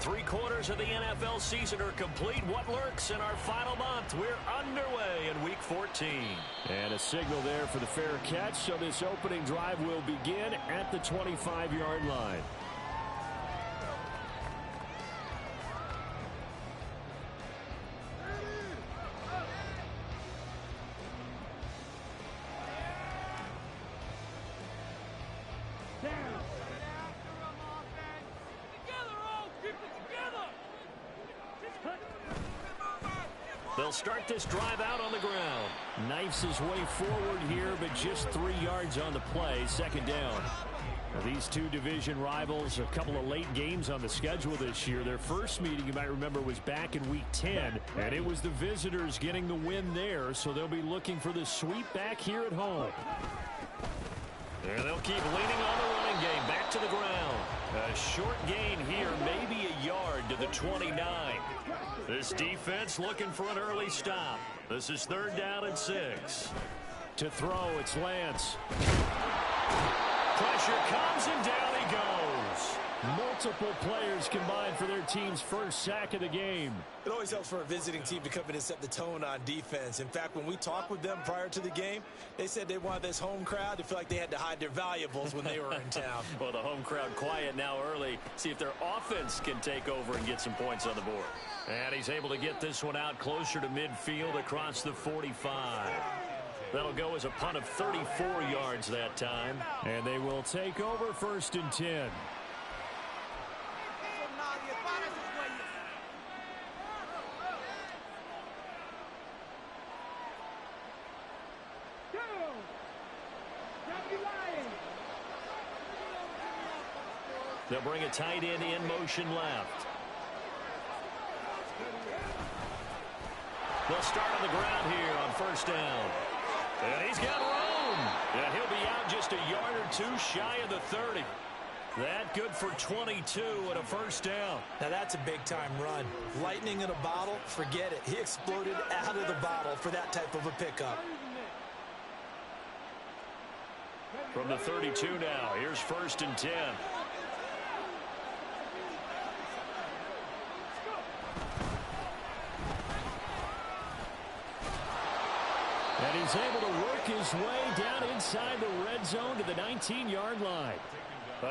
3/4 of the NFL season are complete. What lurks in our final month? We're underway in Week 14. And a signal there for the fair catch, so this opening drive will begin at the 25-yard line. They'll start this drive out on the ground. Knifes his way forward here, but just 3 yards on the play. Second down. Now, these two division rivals, a couple of late games on the schedule this year. Their first meeting, you might remember, was back in Week 10, and it was the visitors getting the win there, so they'll be looking for the sweep back here at home. And they'll keep leaning on the running game. Back to the ground. A short gain here, maybe a yard to the 29. This defense looking for an early stop. This is 3rd down and 6. To throw, it's Lance. Pressure comes and down he goes. Multiple players combined for their team's first sack of the game. It always helps for a visiting team to come in and set the tone on defense. In fact, when we talked with them prior to the game, they said they wanted this home crowd to feel like they had to hide their valuables when they were in town. Well, the home crowd quiet now early. See if their offense can take over and get some points on the board. And he's able to get this one out closer to midfield across the 45. That'll go as a punt of 34 yards that time. And they will take over 1st and 10. They'll bring a tight end in motion left. They'll start on the ground here on 1st down. And he's got room. And he'll be out just a yard or 2 shy of the 30. That good for 22 and a 1st down. Now that's a big-time run. Lightning in a bottle, forget it. He exploded out of the bottle for that type of a pickup. From the 32 now, here's 1st and 10. And he's able to work his way down inside the red zone to the 19-yard line.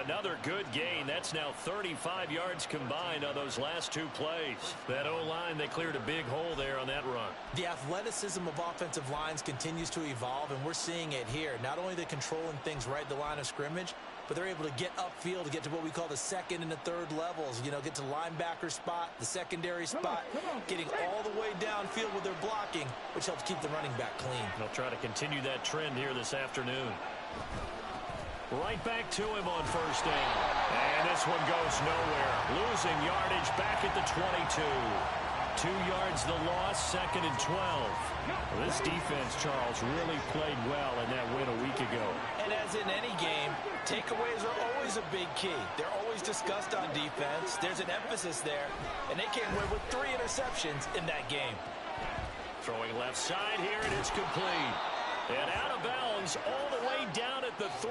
Another good gain. That's now 35 yards combined on those last 2 plays. That O-line, they cleared a big hole there on that run. The athleticism of offensive lines continues to evolve, and we're seeing it here. Not only are they controlling things right at the line of scrimmage, but they're able to get upfield to get to what we call the 2nd and the 3rd levels. You know, get to linebacker spot, the secondary spot, getting all the way downfield with their blocking, which helps keep the running back clean. They'll try to continue that trend here this afternoon. Right back to him on 1st down. And this one goes nowhere. Losing yardage back at the 22. 2 yards the loss, 2nd and 12. Well, this defense, Charles, really played well in that win a week ago. And as in any game, takeaways are always a big key. They're always discussed on defense. There's an emphasis there, and they came away with 3 interceptions in that game. Throwing left side here, and it's complete. And out of bounds all the way down at the 3.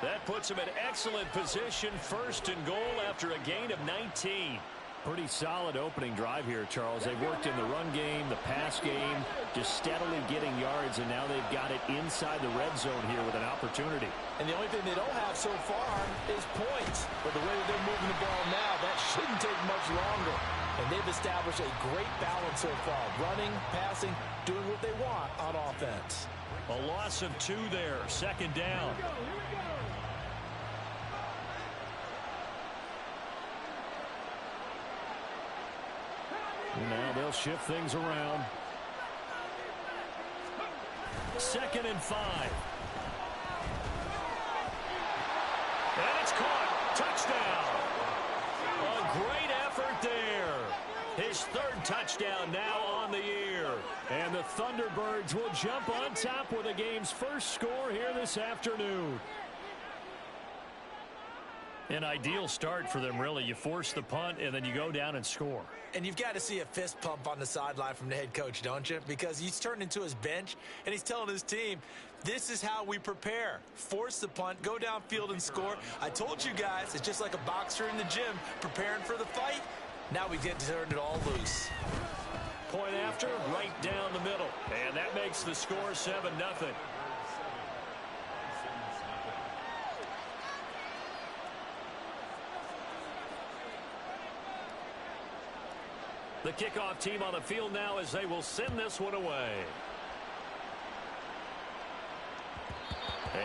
That puts him in excellent position, 1st and goal after a gain of 19. Pretty solid opening drive here, Charles. They've worked in the run game, the pass game, just steadily getting yards, and now they've got it inside the red zone here with an opportunity. And the only thing they don't have so far is points. But the way that they're moving the ball now, that shouldn't take much longer. And they've established a great balance so far. Running, passing, doing what they want on offense. A loss of 2 there, 2nd down. Now they'll shift things around. 2nd and 5. And it's caught. Touchdown. A great effort there. His 3rd touchdown now on the year. And the Thunderbirds will jump on top with the game's first score here this afternoon. An ideal start for them, really. You force the punt, and then you go down and score. And you've got to see a fist pump on the sideline from the head coach, don't you? Because he's turned into his bench, and he's telling his team, this is how we prepare. Force the punt, go downfield and score. I told you guys, it's just like a boxer in the gym preparing for the fight. Now we get to turn it all loose. Point after, right down the middle. And that makes the score 7-0. The kickoff team on the field now as they will send this one away.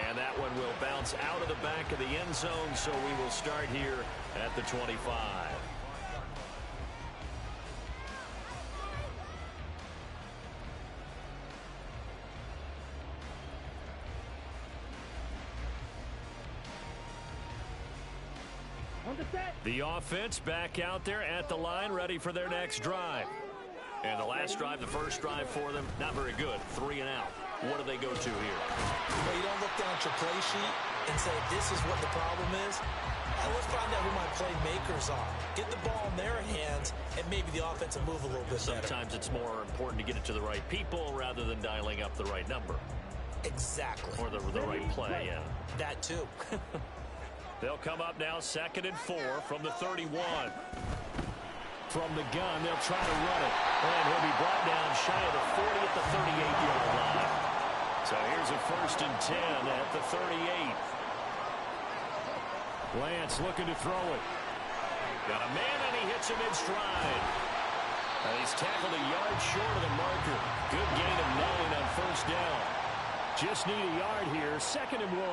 And that one will bounce out of the back of the end zone, so we will start here at the 25. The offense back out there at the line, ready for their next drive. And the last drive, the first drive for them, not very good. 3 and out. What do they go to here? Well, you don't look down at your play sheet and say, this is what the problem is. Let's find out who my playmakers are. Get the ball in their hands, and maybe the offense will move a little bit better. Sometimes it's more important to get it to the right people rather than dialing up the right number. Exactly. Or the right play, yeah. That too. They'll come up now 2nd and 4 from the 31. From the gun, they'll try to run it. And he'll be brought down shy of the 40 at the 38-yard line. So here's a 1st and 10 at the 38. Lance looking to throw it. Got a man, and he hits him in stride. And he's tackled a yard short of the marker. Good gain of 9 on 1st down. Just need a yard here. 2nd and 1.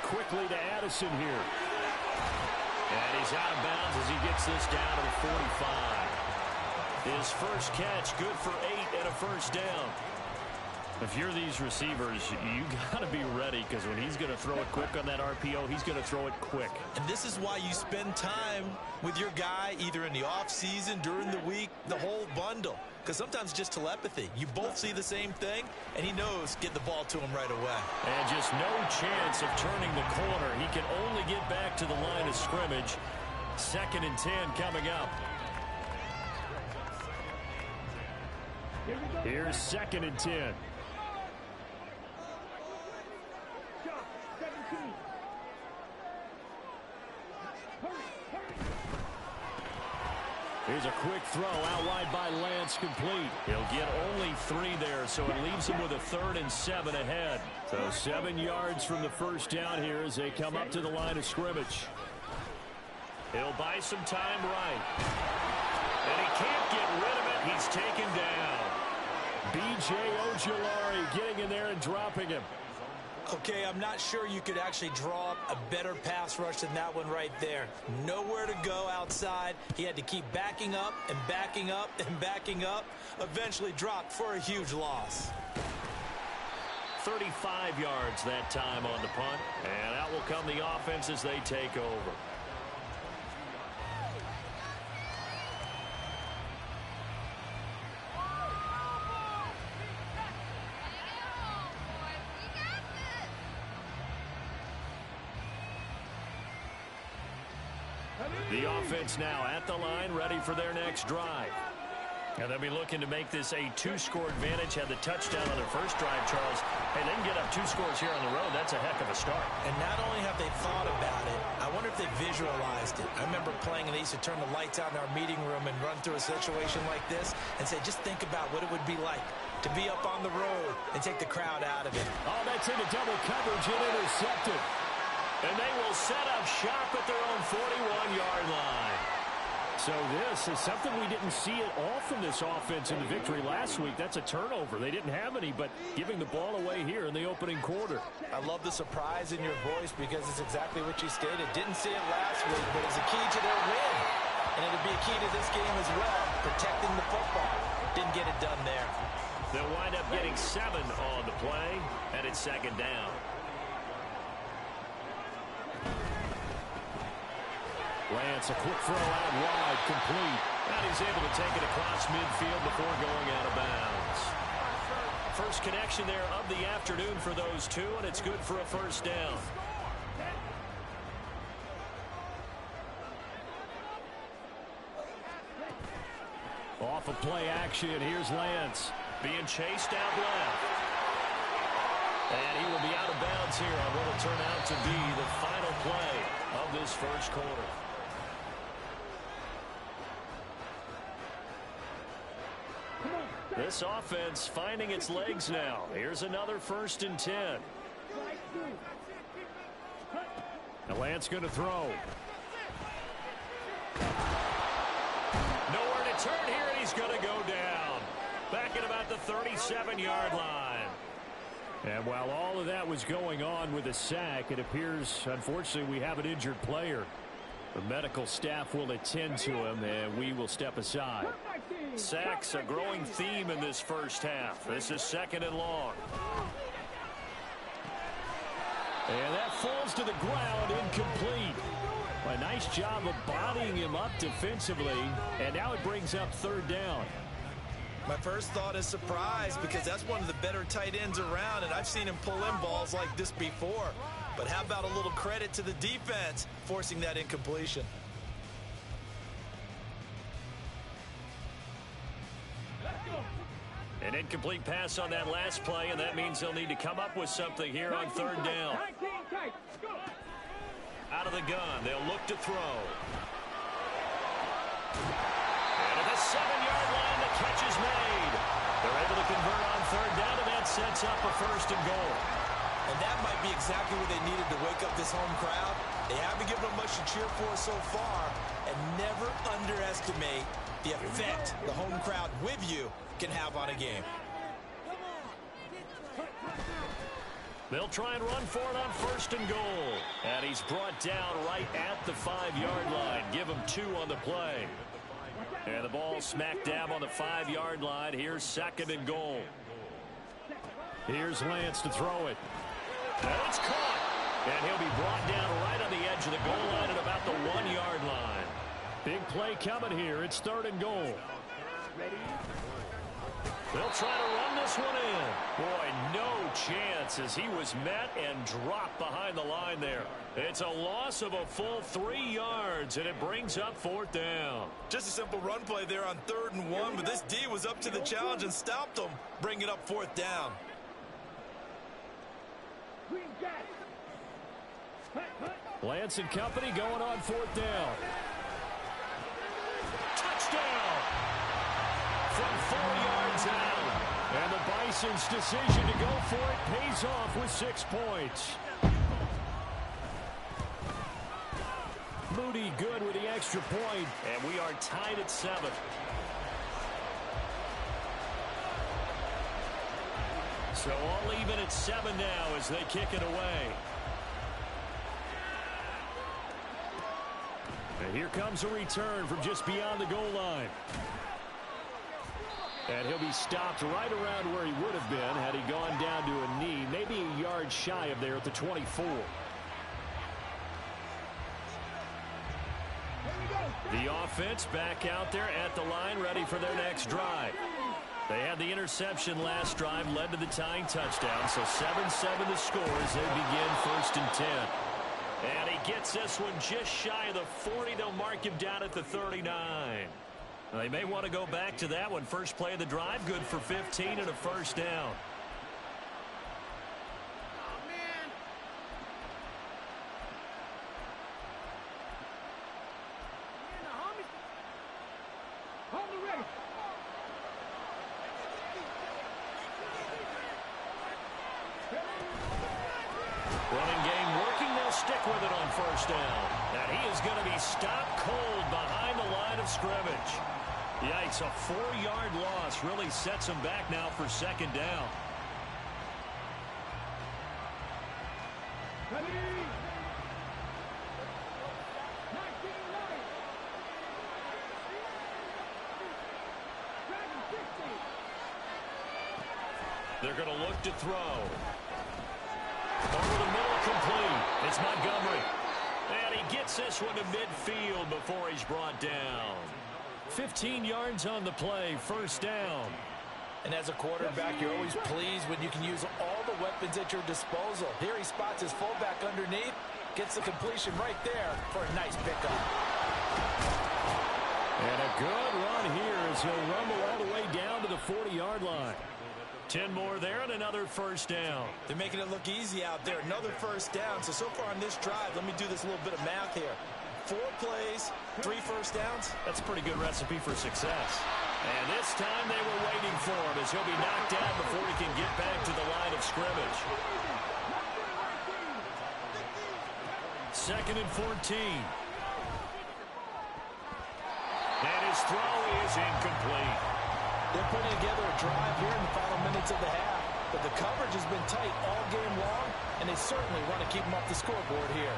Quickly to Addison here. And he's out of bounds as he gets this down to the 45. His first catch, good for 8 and a 1st down. If you're these receivers, you got to be ready, because when he's going to throw it quick on that RPO, he's going to throw it quick. And this is why you spend time with your guy either in the offseason, during the week, the whole bundle. Because sometimes it's just telepathy. You both see the same thing, and he knows get the ball to him right away. And just no chance of turning the corner. He can only get back to the line of scrimmage. 2nd and 10 coming up. Here's 2nd and 10. Here's a quick throw out wide by Lance, complete. He'll get only 3 there, so it leaves him with a 3rd and 7 ahead. So 7 yards from the 1st down here as they come up to the line of scrimmage. He'll buy some time right. And he can't get rid of it. He's taken down. B.J. Ojulari getting in there and dropping him. Okay, I'm not sure you could actually draw up a better pass rush than that one right there. Nowhere to go outside. He had to keep backing up and backing up and backing up. Eventually dropped for a huge loss. 35 yards that time on the punt. And out will come the offense as they take over. The offense now at the line, ready for their next drive. And they'll be looking to make this a 2-score advantage. Had the touchdown on their first drive, Charles. Hey, they can get up 2 scores here on the road. That's a heck of a start. And not only have they thought about it, I wonder if they visualized it. I remember playing, and they used to turn the lights out in our meeting room and run through a situation like this and say, just think about what it would be like to be up on the road and take the crowd out of it. Oh, that's into double coverage and intercepted. And they will set up shop at their own 41-yard line. So this is something we didn't see at all from this offense in the victory last week. That's a turnover. They didn't have any, but giving the ball away here in the opening quarter. I love the surprise in your voice because it's exactly what you stated. Didn't see it last week, but it's a key to their win. And it'll be a key to this game as well, protecting the football. Didn't get it done there. They'll wind up getting 7 on the play, and it's 2nd down. Lance, a quick throw out wide, complete. And he's able to take it across midfield before going out of bounds. First connection there of the afternoon for those two, and it's good for a first down. Off of play action, here's Lance. Being chased out left. And he will be out of bounds here on what will turn out to be the final play of this first quarter. This offense finding its legs now. Here's another 1st and 10. And Lance going to throw. Nowhere to turn here, and he's going to go down. Back at about the 37-yard line. And while all of that was going on with a sack, it appears, unfortunately, we have an injured player. The medical staff will attend to him, and we will step aside. Sacks, a growing theme in this first half. This is 2nd and long. And that falls to the ground, incomplete. A nice job of bodying him up defensively, and now it brings up 3rd down. My first thought is surprise, because that's one of the better tight ends around, and I've seen him pull in balls like this before. But how about a little credit to the defense forcing that incompletion? An incomplete pass on that last play, and that means they'll need to come up with something here on 3rd down. Out of the gun, they'll look to throw. And at the 7-yard line, the catch is made. They're able to convert on 3rd down, and that sets up a 1st and goal. And that might be exactly what they needed to wake up this home crowd. They haven't given them much to cheer for so far, and never underestimate the effect the home crowd with you can have on a game. They'll try and run for it on 1st and goal. And he's brought down right at the 5-yard line. Give him 2 on the play. And the ball smack dab on the 5-yard line. Here's 2nd and goal. Here's Lance to throw it. And it's caught. And he'll be brought down right on the edge of the goal line at about the 1-yard line. Big play coming here. It's 3rd and goal. They'll try to run this one in. Boy, no chance as he was met and dropped behind the line there. It's a loss of a full 3 yards, and it brings up 4th down. Just a simple run play there on 3rd and 1, but this D was up to the challenge and stopped them, bringing up 4th down. Lance and company going on 4th down. Touchdown! From 4 yards out. And the Bison's decision to go for it pays off with 6 points. Moody good with the extra point. And we are tied at 7. So all even at 7 now as they kick it away. And here comes a return from just beyond the goal line. And he'll be stopped right around where he would have been had he gone down to a knee, maybe a yard shy of there at the 24. The offense back out there at the line, ready for their next drive. They had the interception last drive, led to the tying touchdown, so 7-7 the score as they begin 1st and 10. And he gets this one just shy of the 40. They'll mark him down at the 39. They may want to go back to that one. First play of the drive, good for 15 and a 1st down. Running game working. They'll stick with it on 1st down. And he is going to be stopped cold behind the line of scrimmage. Yikes, a 4-yard loss really sets him back now for 2nd down. They're going to look to throw. Over the middle, complete. It's Montgomery. And he gets this one to midfield before he's brought down. 15 yards on the play, 1st down. And as a quarterback, you're always pleased when you can use all the weapons at your disposal. Here he spots his fullback underneath, gets the completion right there for a nice pickup. And a good run here as he'll rumble all the way down to the 40-yard line. 10 more there and another first down. They're making it look easy out there. Another first down. So far on this drive, let me do this little bit of math here. 4 plays, 3 first downs. That's a pretty good recipe for success. And this time they were waiting for him as he'll be knocked down before he can get back to the line of scrimmage. 2nd and 14. And his throw is incomplete. They're putting together a drive here in the final minutes of the half. But the coverage has been tight all game long, and they certainly want to keep them off the scoreboard here.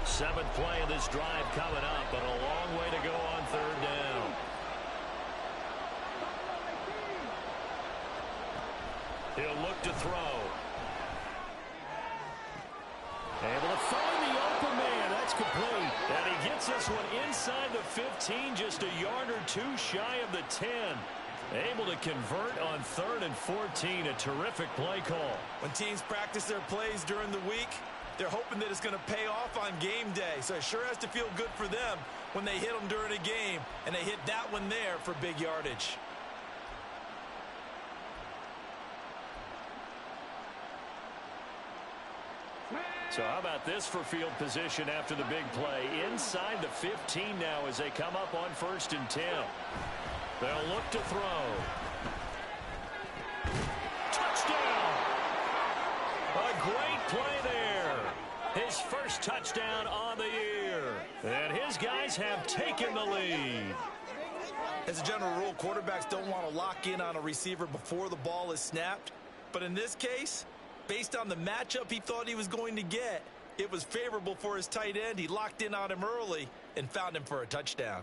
Seventh play of this drive coming up, but a long way to go on 3rd down. He'll look to throw. Able to find the open man. That's complete. And he gets this one inside the 15, just a yard or 2 shy of the 10. Able to convert on 3rd and 14. A terrific play call. When teams practice their plays during the week, they're hoping that it's going to pay off on game day. So it sure has to feel good for them when they hit them during a game. And they hit that one there for big yardage. So how about this for field position after the big play? Inside the 15 now as they come up on 1st and 10. They'll look to throw. Touchdown! A great play there. His first touchdown on the year. And his guys have taken the lead. As a general rule, quarterbacks don't want to lock in on a receiver before the ball is snapped. But in this case, based on the matchup he thought he was going to get, it was favorable for his tight end. He locked in on him early and found him for a touchdown.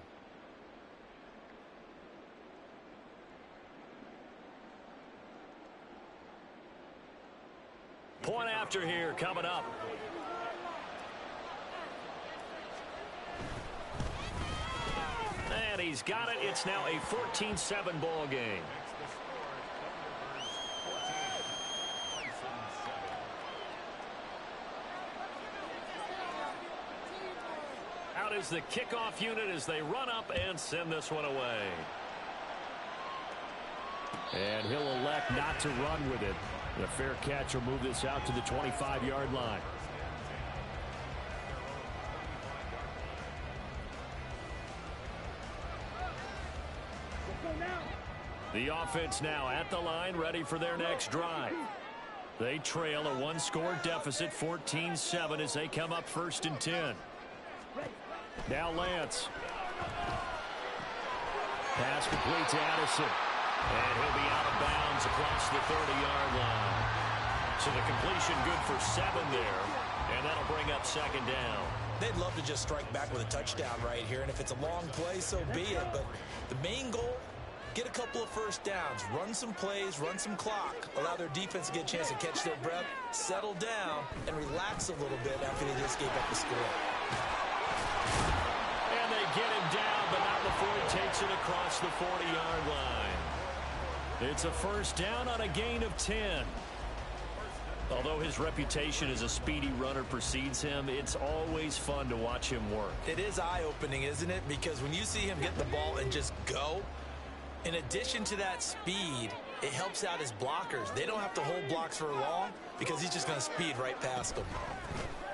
Point after here coming up. And he's got it. It's now a 14-7 ball game. Out is the kickoff unit as they run up and send this one away. And he'll elect not to run with it. The fair catch will move this out to the 25-yard line. The offense now at the line, ready for their next drive. They trail a 1-score deficit, 14-7, as they come up 1st and 10. Now Lance. Pass complete to Addison. And he'll be out of bounds across the 30-yard line. So the completion good for 7 there. And that'll bring up 2nd down. They'd love to just strike back with a touchdown right here. And if it's a long play, so be it. But the main goal, get a couple of first downs. Run some plays, run some clock. Allow their defense to get a chance to catch their breath, settle down, and relax a little bit after they just gave up the score. And they get him down, but not before he takes it across the 40-yard line. It's a first down on a gain of 10. Although his reputation as a speedy runner precedes him, it's always fun to watch him work. It is eye-opening, isn't it? Because when you see him get the ball and just go, in addition to that speed, it helps out his blockers. They don't have to hold blocks for long because he's just going to speed right past them.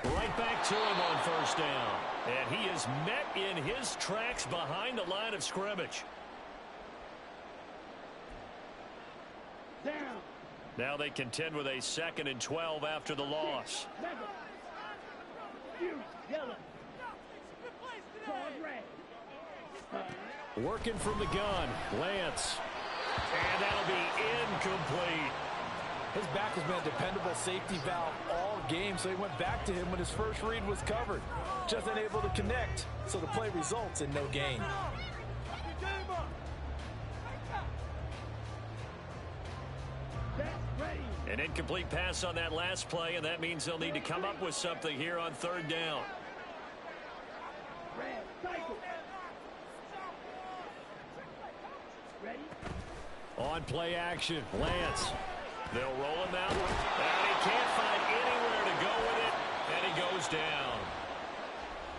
Right back to him on first down. And he is met in his tracks behind the line of scrimmage. Down. Now they contend with a 2nd and 12 after the loss. Working from the gun, Lance. And that'll be incomplete. His back has been a dependable safety valve all game, so he went back to him when his first read was covered. Just unable to connect, so the play results in no gain. An incomplete pass on that last play, and that means they'll need to come up with something here on third down. On play action, Lance. They'll roll him out, and he can't find anywhere to go with it, and he goes down.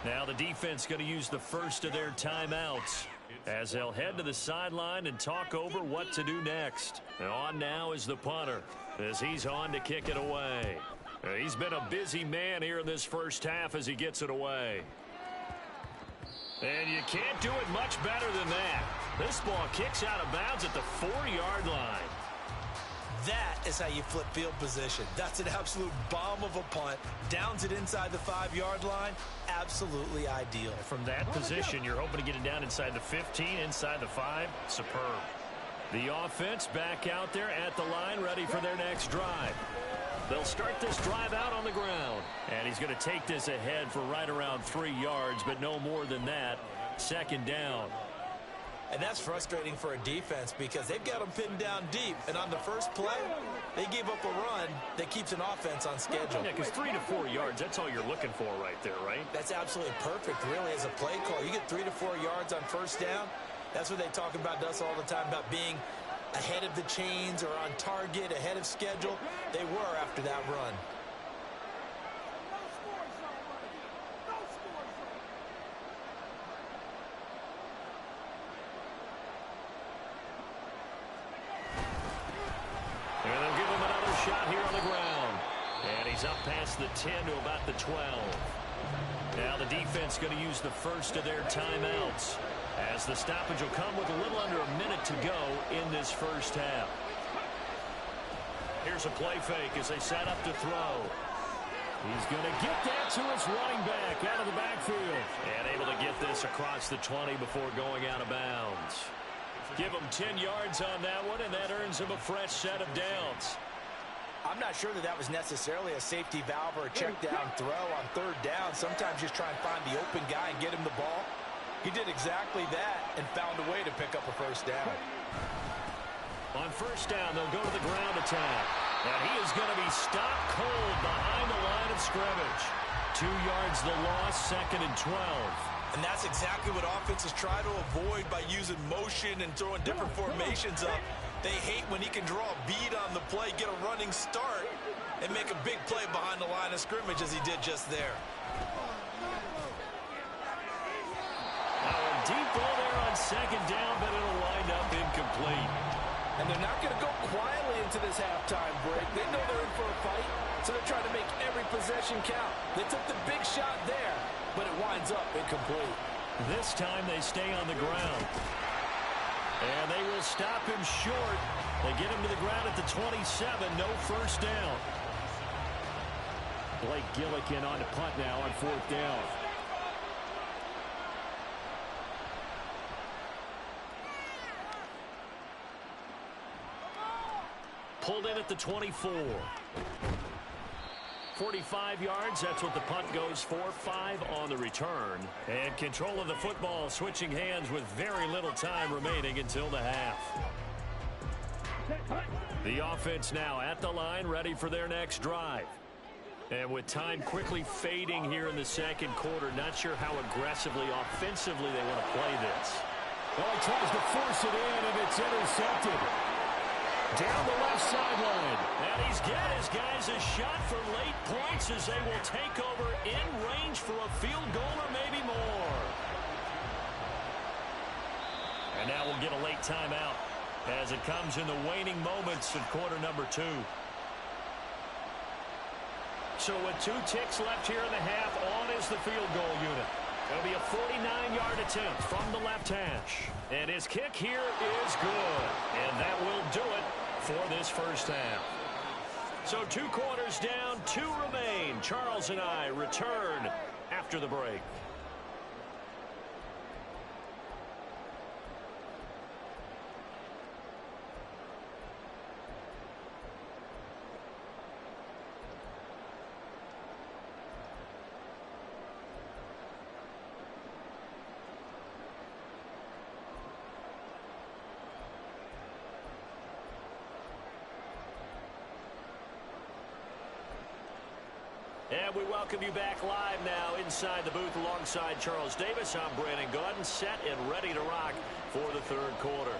Now the defense going to use the first of their timeouts as they'll head to the sideline and talk over what to do next. And on now is the punter as he's on to kick it away. He's been a busy man here in this first half as he gets it away. And you can't do it much better than that. This ball kicks out of bounds at the 4-yard line. That is how you flip field position. That's an absolute bomb of a punt. Downs it inside the 5-yard line. Absolutely ideal. From that position, you're hoping to get it down inside the 15, inside the 5. Superb. The offense back out there at the line, ready for their next drive. They'll start this drive out on the ground. And he's going to take this ahead for right around 3 yards, but no more than that. Second down. And that's frustrating for a defense because they've got them pinned down deep. And on the first play, they gave up a run that keeps an offense on schedule. Yeah, because 3 to 4 yards, that's all you're looking for right there, right? That's absolutely perfect, really, as a play call. You get 3 to 4 yards on first down. That's what they talk about to us all the time, about being ahead of the chains or on target, ahead of schedule. They were after that run. And they'll give him another shot here on the ground. And he's up past the 10 to about the 12. Now the defense going to use the first of their timeouts, as the stoppage will come with a little under a minute to go in this first half. Here's a play fake as they set up to throw. He's going to get that to his running back out of the backfield. And able to get this across the 20 before going out of bounds. Give him 10 yards on that one, and that earns him a fresh set of downs. I'm not sure that was necessarily a safety valve or a check down throw on third down. Sometimes just try and find the open guy and get him the ball. He did exactly that and found a way to pick up a first down. On first down, they'll go to the ground attack. And he is going to be stopped cold behind the line of scrimmage. 2 yards the loss, second and 12. And that's exactly what offenses try to avoid by using motion and throwing different formations up. They hate when he can draw a bead on the play, get a running start, and make a big play behind the line of scrimmage as he did just there. Now a deep ball there on second down, but it'll wind up incomplete. And they're not going to go quietly into this halftime break. They know they're in for a fight, so they're trying to make every possession count. They took the big shot there, but it winds up incomplete. This time they stay on the ground. And they will stop him short. They get him to the ground at the 27, no first down. Blake Gillikin on to punt now on fourth down. Pulled in at the 24. 45 yards, that's what the punt goes for. 5 on the return. And control of the football switching hands with very little time remaining until the half. The offense now at the line, ready for their next drive. And with time quickly fading here in the second quarter, not sure how aggressively, offensively they want to play this. Well, he tries to force it in, and it's intercepted. Down the left sideline. And he's got his guys a shot for late points as they will take over in range for a field goal or maybe more. And now we'll get a late timeout as it comes in the waning moments of quarter number 2. So with 2 ticks left here in the half, on is the field goal unit. It'll be a 49-yard attempt from the left hash. And his kick here is good. And that will do it for this first half. So 2 quarters down, 2 remain. Charles and I return after the break. And we welcome you back live now inside the booth alongside Charles Davis. I'm Brandon Gaudin, set and ready to rock for the third quarter.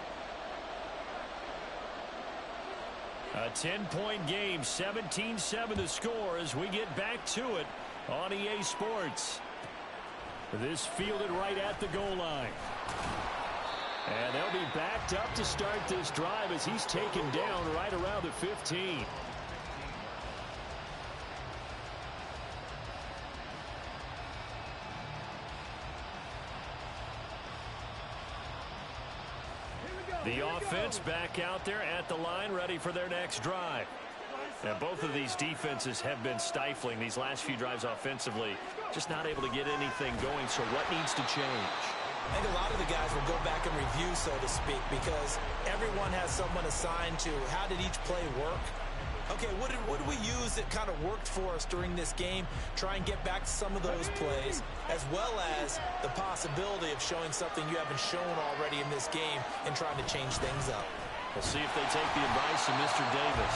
A 10-point game, 17-7 the score as we get back to it on EA Sports. This fielded right at the goal line. And they'll be backed up to start this drive as he's taken down right around the 15. The offense back out there at the line, ready for their next drive. And both of these defenses have been stifling these last few drives offensively. Just not able to get anything going, so what needs to change? I think a lot of the guys will go back and review, so to speak, because everyone has someone assigned to how did each play work. Okay, what did we use that kind of worked for us during this game? Try and get back to some of those plays, as well as the possibility of showing something you haven't shown already in this game and trying to change things up. We'll see if they take the advice of Mr. Davis.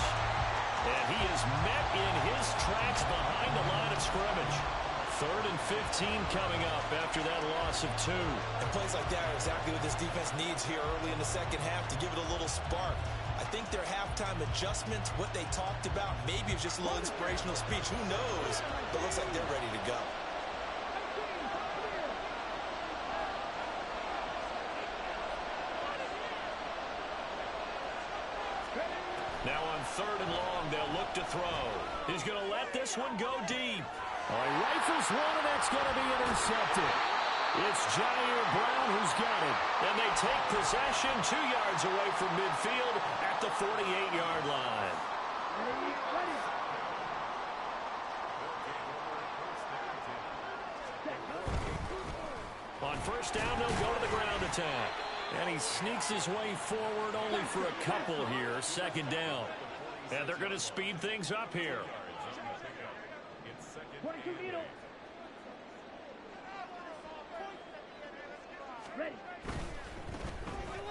And he is met in his tracks behind the line of scrimmage. 3rd and 15 coming up after that loss of 2. And plays like that are exactly what this defense needs here early in the second half to give it a little spark. I think their halftime adjustments, what they talked about, maybe it's just a little inspirational speech. Who knows? But it looks like they're ready to go. Now on 3rd and long, they'll look to throw. He's going to let this one go deep. Oh, he rifles one, and that's going to be intercepted. It's Jair Brown who's got it. And they take possession 2 yards away from midfield at the 48-yard line. On 1st down, they'll go to the ground attack. And he sneaks his way forward only for a couple here. 2nd down. And they're going to speed things up here.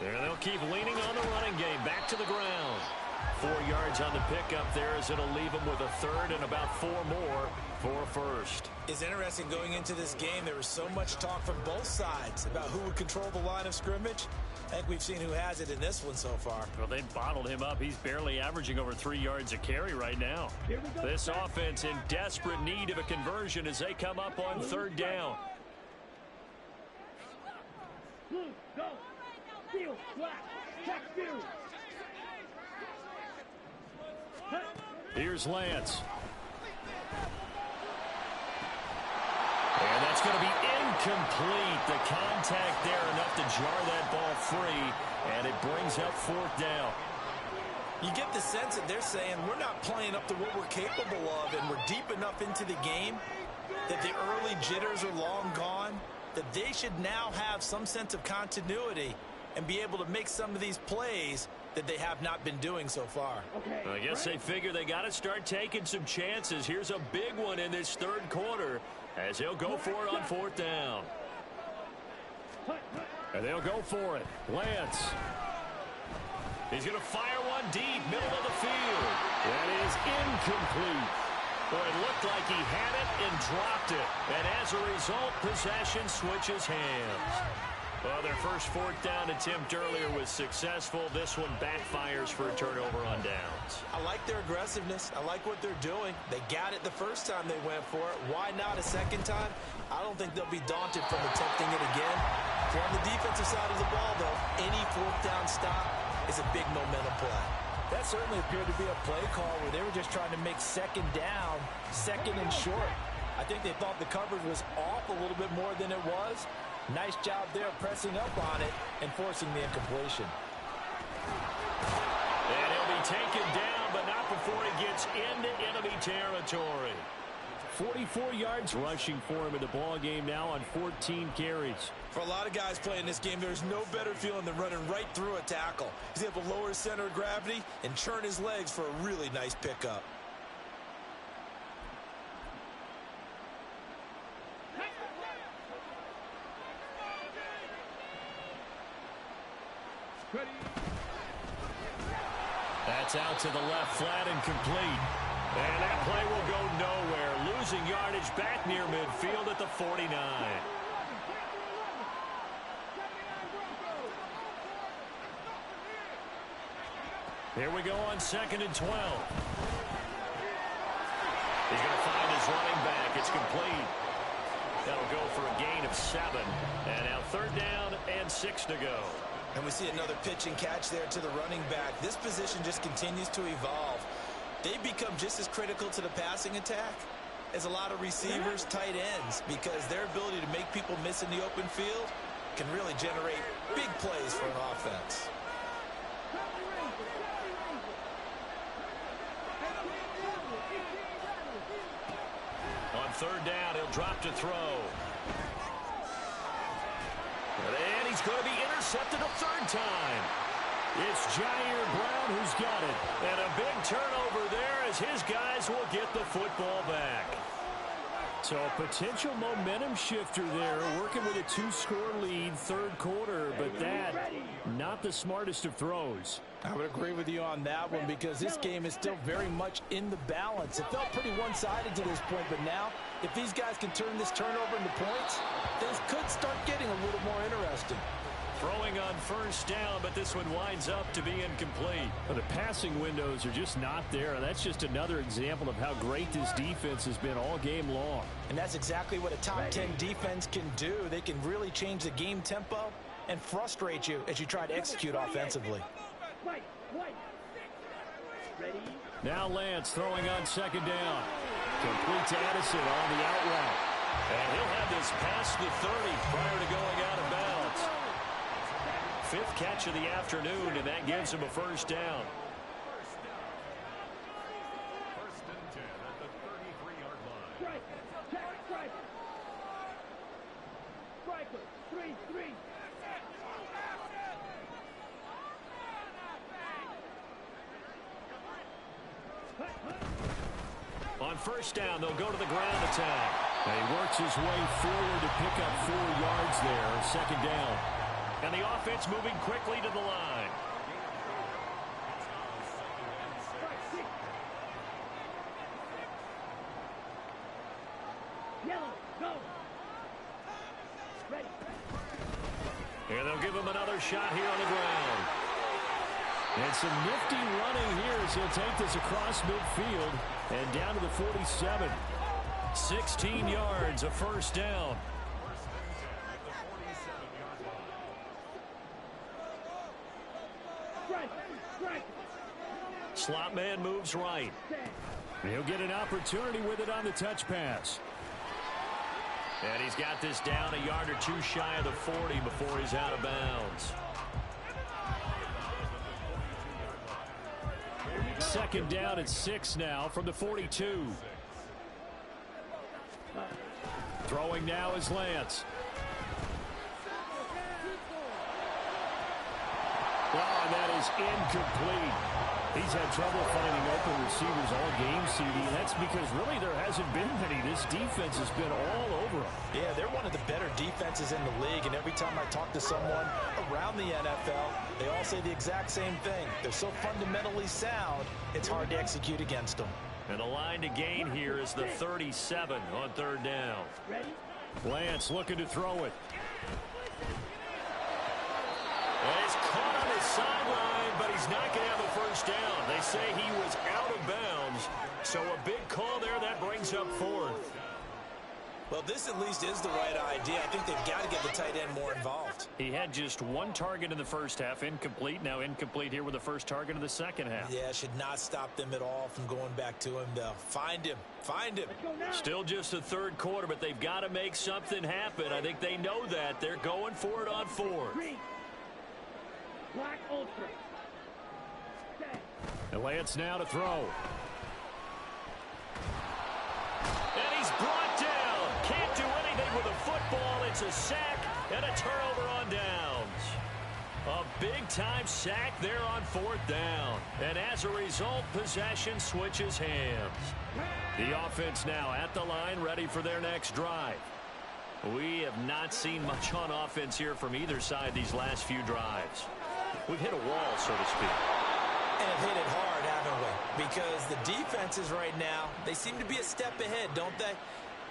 There they'll keep leaning on the running game. Back to the ground. 4 yards on the pickup there as it'll leave them with a 3rd and about 4 more for a 1st. It's interesting going into this game. There was so much talk from both sides about who would control the line of scrimmage. I think we've seen who has it in this one so far. Well, they bottled him up. He's barely averaging over 3 yards a carry right now. This offense in desperate need of a conversion as they come up on 3rd down. Here's Lance. And that's going to be incomplete. The contact there enough to jar that ball free, and it brings up 4th down. You get the sense that they're saying we're not playing up to what we're capable of, and we're deep enough into the game that the early jitters are long gone, that they should now have some sense of continuity and be able to make some of these plays that they have not been doing so far. Well, I guess they figure they got to start taking some chances. Here's a big one in this 3rd quarter as they'll go for it on 4th down. And they'll go for it. Lance. He's going to fire one deep, middle of the field. That is incomplete. Boy, it looked like he had it and dropped it. And as a result, possession switches hands. Well, their first 4th down attempt earlier was successful. This one backfires for a turnover on downs. I like their aggressiveness. I like what they're doing. They got it the first time they went for it. Why not a second time? I don't think they'll be daunted from attempting it again. So on the defensive side of the ball, though, any 4th down stop is a big momentum play. That certainly appeared to be a play call where they were just trying to make 2nd down, 2nd and short. I think they thought the coverage was off a little bit more than it was. Nice job there pressing up on it and forcing the incompletion. And he'll be taken down, but not before he gets into enemy territory. 44 yards rushing for him in the ball game now on 14 carries. For a lot of guys playing this game, there's no better feeling than running right through a tackle. He's able to lower his center of gravity and churn his legs for a really nice pickup. That's out to the left, flat and complete. And that play will go nowhere. losing yardage back near midfield at the 49. Here we go on 2nd and 12. He's going to find his running back. It's complete. That'll go for a gain of 7. And now 3rd down and 6 to go. And we see another pitch and catch there to the running back. This position just continues to evolve. They've become just as critical to the passing attack as a lot of receivers, tight ends, because their ability to make people miss in the open field can really generate big plays for an offense. On 3rd down, he'll drop to throw. And he's going to be intercepted a 3rd time. It's Jair Brown who's got it. And a big turnover there as his guys will get the football back. So a potential momentum shifter there, working with a 2-score lead, 3rd quarter, but that, not the smartest of throws. I would agree with you on that one because this game is still very much in the balance. It felt pretty one-sided to this point, but now, if these guys can turn this turnover into points, things could start getting a little more interesting. Throwing on 1st down, but this one winds up to be incomplete. Well, the passing windows are just not there. That's just another example of how great this defense has been all game long. And that's exactly what a top 10 defense can do. They can really change the game tempo and frustrate you as you try to execute offensively. Now Lance throwing on 2nd down. Complete to Addison on the out route. And he'll have this past the 30 prior to going out of bounds. 5th catch of the afternoon, and that gives him a 1st down. 1st and 10 at the 33-yard line. Striker, 3-3. On 1st down, they'll go to the ground attack. And he works his way forward to pick up 4 yards there. 2nd down. And the offense moving quickly to the line. Yellow, go. Ready. And they'll give him another shot here on the ground. And some nifty running here as he'll take this across midfield and down to the 47. 16 yards, a 1st down. Slot man moves right. He'll get an opportunity with it on the touch pass. And he's got this down a yard or 2 shy of the 40 before he's out of bounds. 2nd down and 6 now from the 42. Throwing now is Lance. Oh, and that is incomplete. He's had trouble finding open receivers all game, CD, and that's because really there hasn't been many. This defense has been all over them. Yeah, they're one of the better defenses in the league, and every time I talk to someone around the NFL, they all say the exact same thing. They're so fundamentally sound, it's hard to execute against them. And the line to gain here is the 37 on 3rd down. Lance looking to throw it. And it's caught on his sideline, but he's not going to have a 1st down. They say he was out of bounds, so a big call there that brings up 4th. Well, this at least is the right idea. I think they've got to get the tight end more involved. He had just 1 target in the 1st half, incomplete. Now incomplete here with the 1st target of the 2nd half. Yeah, should not stop them at all from going back to him, though. Find him. Find him. Still just the 3rd quarter, but they've got to make something happen. I think they know that. They're going for it on 4th. Black Ultra. And Lance now to throw. And he's brought down. Can't do anything with a football. It's a sack and a turnover on downs. A big-time sack there on 4th down. And as a result, possession switches hands. The offense now at the line, ready for their next drive. We have not seen much on offense here from either side these last few drives. We've hit a wall, so to speak. And hit it hard, haven't we? Because the defenses right now, they seem to be a step ahead, don't they?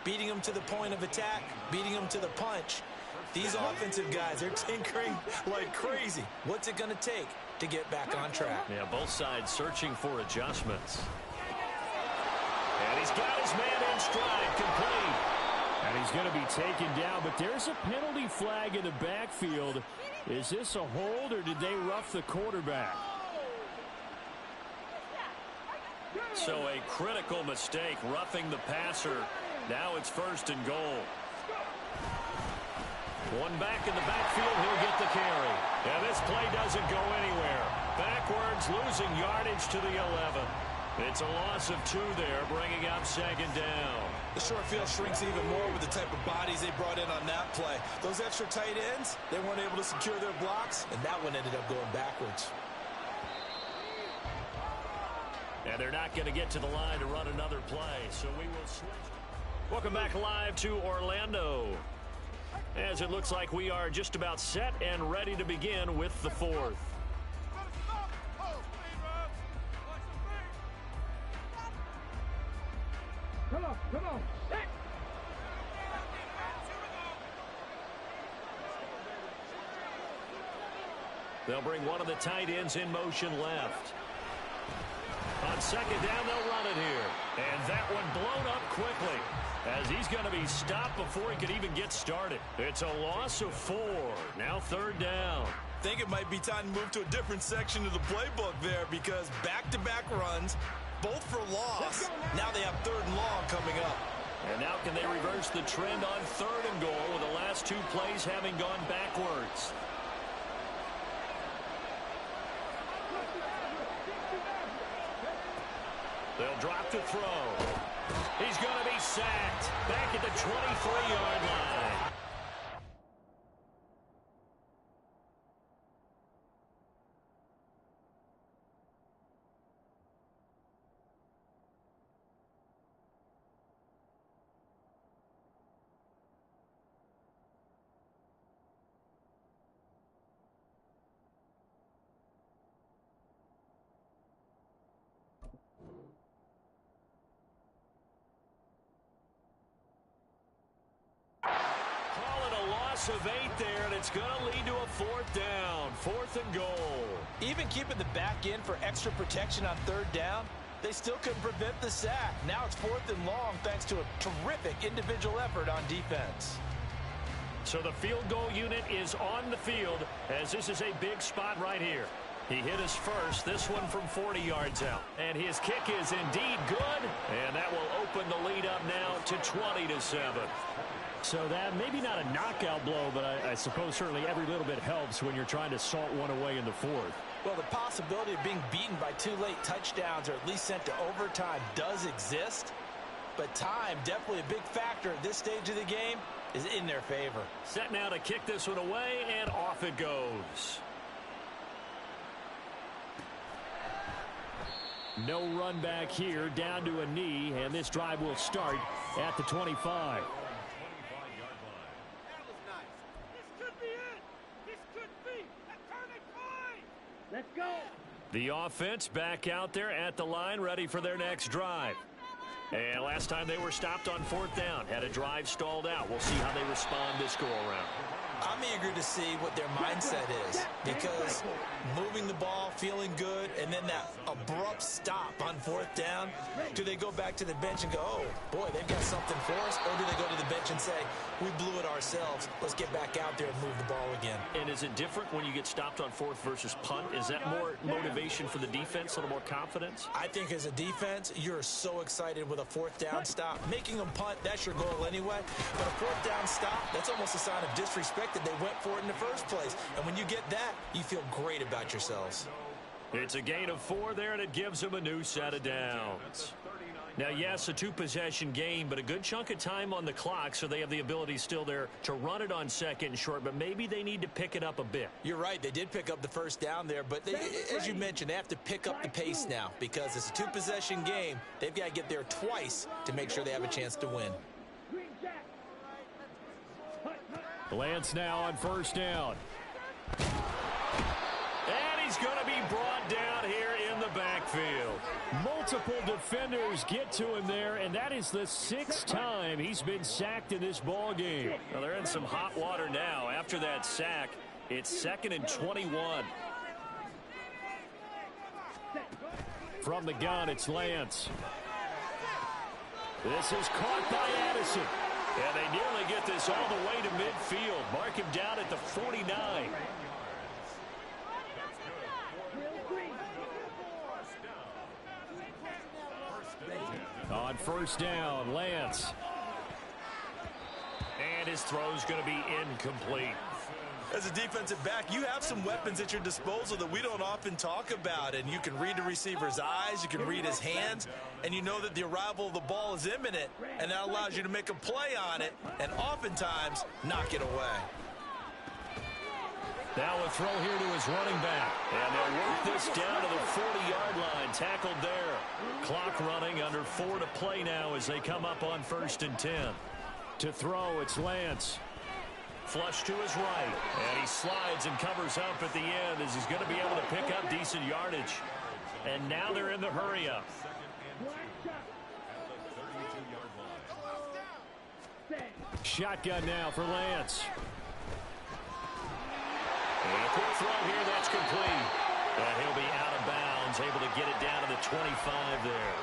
Beating them to the point of attack, beating them to the punch. These offensive guys, they're tinkering like crazy. What's it going to take to get back on track? Yeah, both sides searching for adjustments. And he's got his man in stride, complete. And he's going to be taken down, but there's a penalty flag in the backfield. Is this a hold, or did they rough the quarterback? So a critical mistake, roughing the passer. Now it's 1st and goal. One back in the backfield, he'll get the carry. And this play doesn't go anywhere. Backwards, losing yardage to the 11. It's a loss of 2 there, bringing up 2nd down. The short field shrinks even more with the type of bodies they brought in on that play. Those extra tight ends, they weren't able to secure their blocks, and that one ended up going backwards. And they're not going to get to the line to run another play, so we will switch. Welcome back live to Orlando, as it looks like we are just about set and ready to begin with the 4th. Come on, come on. Hey. They'll bring one of the tight ends in motion left. On 2nd down, they'll run it here. And that one blown up quickly, as he's going to be stopped before he could even get started. It's a loss of 4. Now 3rd down. I think it might be time to move to a different section of the playbook there, because back-to-back runs, both for loss. Now they have 3rd and long coming up. And now can they reverse the trend on 3rd and goal, with the last 2 plays having gone backwards? They'll drop to throw. He's going to be sacked back at the 23-yard line. Of 8 there, and it's going to lead to a 4th down. 4th and goal. Even keeping the back end for extra protection on 3rd down, they still couldn't prevent the sack. Now it's 4th and long thanks to a terrific individual effort on defense. So the field goal unit is on the field, as this is a big spot right here. He hit his first, this one from 40 yards out. And his kick is indeed good, and that will open the lead up now to 20-7. So that maybe not a knockout blow, but I suppose certainly every little bit helps when you're trying to salt one away in the 4th. Well, the possibility of being beaten by 2 late touchdowns, or at least sent to overtime, does exist. But time, definitely a big factor at this stage of the game, is in their favor. Set now to kick this one away, and off it goes. No run back here, down to a knee, and this drive will start at the 25. Let's go. The offense back out there at the line, ready for their next drive. And last time they were stopped on 4th down, had a drive stalled out. We'll see how they respond this go-around. I'm eager to see what their mindset is, because moving the ball, feeling good, and then that abrupt stop on 4th down, do they go back to the bench and go, oh, boy, they've got something for us, or do they go to the bench and say, we blew it ourselves, let's get back out there and move the ball again? And is it different when you get stopped on 4th versus punt? Is that more motivation for the defense, a little more confidence? I think as a defense, you're so excited with a 4th down stop. Making them punt, that's your goal anyway, but a 4th down stop, that's almost a sign of disrespect that they went for it in the first place. And when you get that, you feel great about yourselves. It's a gain of 4 there, and it gives them a new set of downs. Now, yes, a 2-possession game, but a good chunk of time on the clock, so they have the ability still there to run it on 2nd and short, but maybe they need to pick it up a bit. You're right. They did pick up the first down there, but they, as you mentioned, they have to pick up the pace now, because it's a 2-possession game. They've got to get there twice to make sure they have a chance to win. Lance now on 1st down. And he's going to be brought down here in the backfield. Multiple defenders get to him there, and that is the 6th time he's been sacked in this ball game. Well, they're in some hot water now. After that sack, it's 2nd and 21. From the gun, it's Lance. This is caught by Addison. And they nearly get this all the way to midfield. Mark him down at the 49. On first down, Lance. And his throw's going to be incomplete. As a defensive back, you have some weapons at your disposal that we don't often talk about. And you can read the receiver's eyes, you can read his hands, and you know that the arrival of the ball is imminent. And that allows you to make a play on it and oftentimes knock it away. Now a throw here to his running back. And they'll work this down to the 40-yard line. Tackled there. Clock running, under 4 to play now as they come up on 1st and 10. To throw, it's Lance. Flush to his right. And he slides and covers up at the end as he's going to be able to pick up decent yardage. And now they're in the hurry-up. Shotgun now for Lance. And a quick throw here, that's complete. And he'll be out of bounds, able to get it down to the 25 there.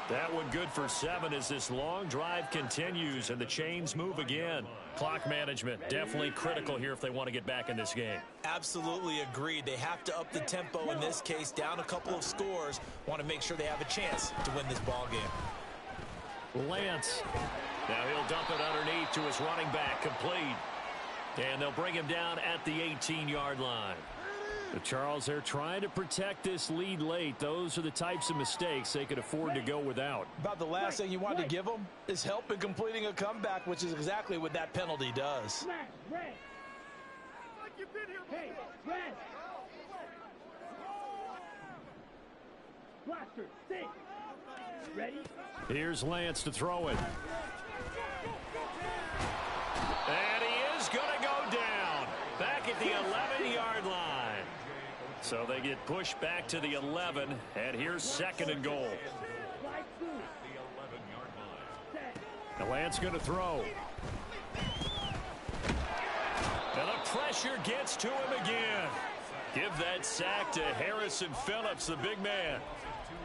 That one good for 7 as this long drive continues and the chains move again. Clock management definitely critical here if they want to get back in this game. Absolutely agreed. They have to up the tempo in this case, down a couple of scores. Want to make sure they have a chance to win this ball game. Lance. Now he'll dump it underneath to his running back, complete. And they'll bring him down at the 18-yard line. But Charles, they're trying to protect this lead late. Those are the types of mistakes they could afford to go without. About the last thing you want to give them is help in completing a comeback, which is exactly what that penalty does. Hey, red. Blaster, stay. Ready? Here's Lance to throw it. And he is going to go down back at the 11-yard line. So they get pushed back to the 11, and here's 2nd and goal. And Lance going to throw. And the pressure gets to him again. Give that sack to Harrison Phillips, the big man.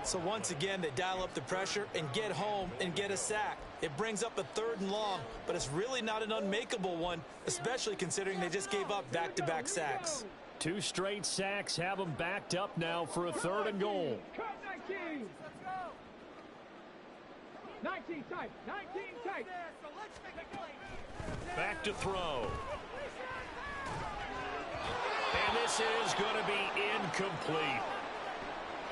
So once again, they dial up the pressure and get home and get a sack. It brings up a 3rd and long, but it's really not an unmakeable one, especially considering they just gave up back-to-back sacks. 2 straight sacks have them backed up now for a 3rd and goal. Cut 19. 19 tight. 19 tight. Back to throw. And this is going to be incomplete.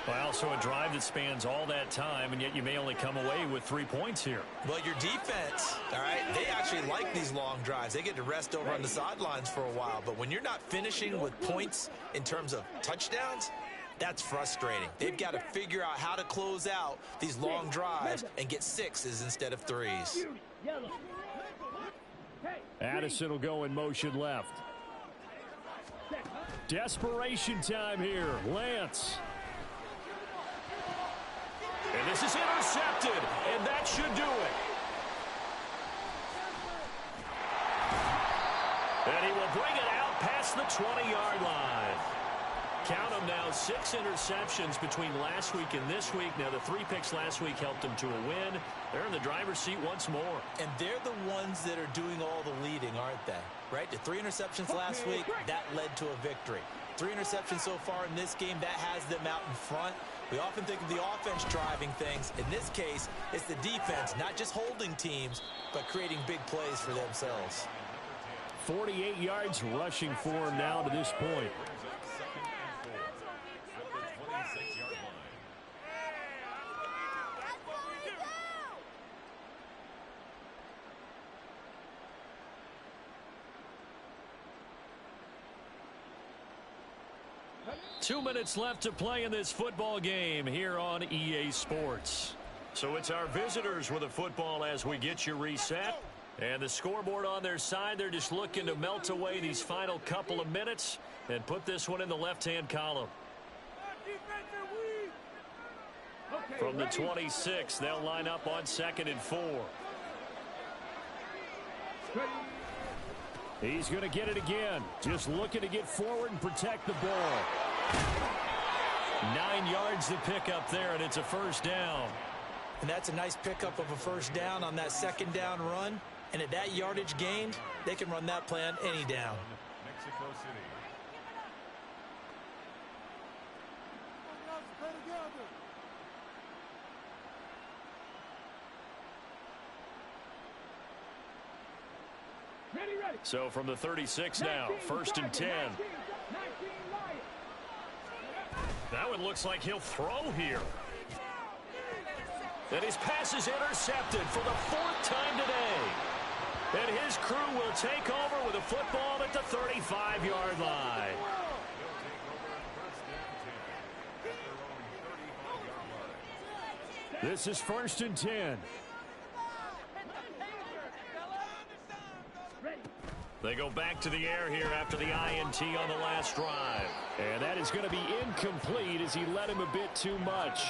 Well, so a drive that spans all that time, and yet you may only come away with 3 points here. Well, your defense, all right, they actually like these long drives. They get to rest over on the sidelines for a while. But when you're not finishing with points in terms of touchdowns, that's frustrating. They've got to figure out how to close out these long drives and get 6s instead of 3s. Addison will go in motion left. Desperation time here. Lance. And this is intercepted, and that should do it. And he will bring it out past the 20-yard line. Count them now, 6 interceptions between last week and this week. Now, the 3 picks last week helped them to a win. They're in the driver's seat once more. And they're the ones that are doing all the leading, aren't they? Right? The 3 interceptions last week, that led to a victory. 3 interceptions so far in this game, that has them out in front. We often think of the offense driving things. In this case, it's the defense, not just holding teams, but creating big plays for themselves. 48 yards rushing for him now to this point. 2 minutes left to play in this football game here on EA Sports. So it's our visitors with a football as we get you reset. And the scoreboard on their side, they're just looking to melt away these final couple of minutes and put this one in the left-hand column. From the 26, they'll line up on 2nd and 4. He's going to get it again. Just looking to get forward and protect the ball. 9 yards to pick up there, and it's a first down. And that's a nice pickup of a first down on that second down run. And at that yardage gained, they can run that play on any down. Mexico City. Ready, ready. So from the 36 now, 1st and 10. 19 Lions. That one looks like he'll throw here. And his pass is intercepted for the 4th time today. And his crew will take over with a football at the 35-yard line. This is 1st and 10. They go back to the air here after the INT on the last drive. And that is going to be incomplete as he led him a bit too much.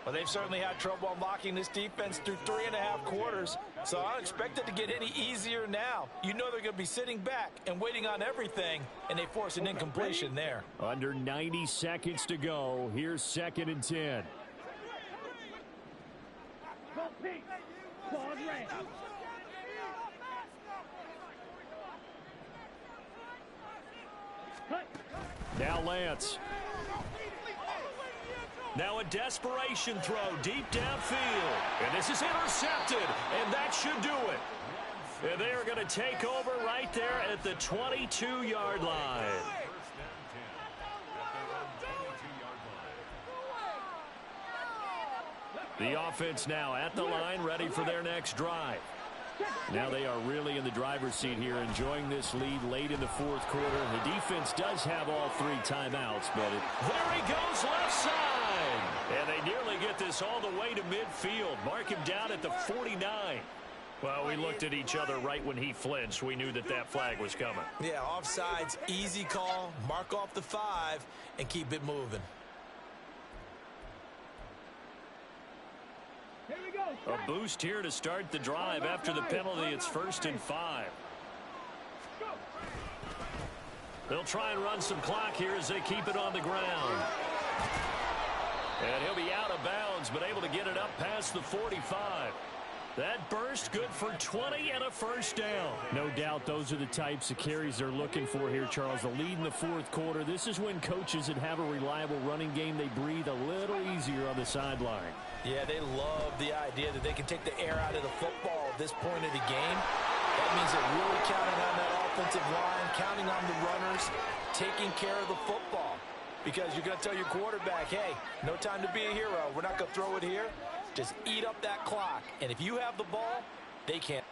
Well, they've certainly had trouble unlocking this defense through 3.5 quarters, so I don't expect it to get any easier now. You know they're going to be sitting back and waiting on everything, and they force an incompletion there. Under 90 seconds to go. Here's 2nd and 10. Ball pink. Ball red. Now Lance. Now a desperation throw deep downfield. And this is intercepted. And that should do it. And they are going to take over right there at the 22-yard line. The offense now at the line, ready for their next drive. Now they are really in the driver's seat here, enjoying this lead late in the 4th quarter. The defense does have all 3 timeouts, but there he goes left side. And they nearly get this all the way to midfield. Mark him down at the 49. Well, we looked at each other right when he flinched. We knew that that flag was coming. Yeah, offsides, easy call. Mark off the 5 and keep it moving. Here we go. A boost here to start the drive after the penalty. It's 1st and 5. They'll try and run some clock here as they keep it on the ground. And he'll be out of bounds, but able to get it up past the 45. That burst good for 20 and a first down. No doubt those are the types of carries they're looking for here, Charles. The lead in the 4th quarter. This is when coaches that have a reliable running game, they breathe a little easier on the sideline. Yeah, they love the idea that they can take the air out of the football at this point of the game. That means they're really counting on that offensive line, counting on the runners, taking care of the football. Because you're going to tell your quarterback, hey, no time to be a hero. We're not going to throw it here. Just eat up that clock. And if you have the ball, they can't.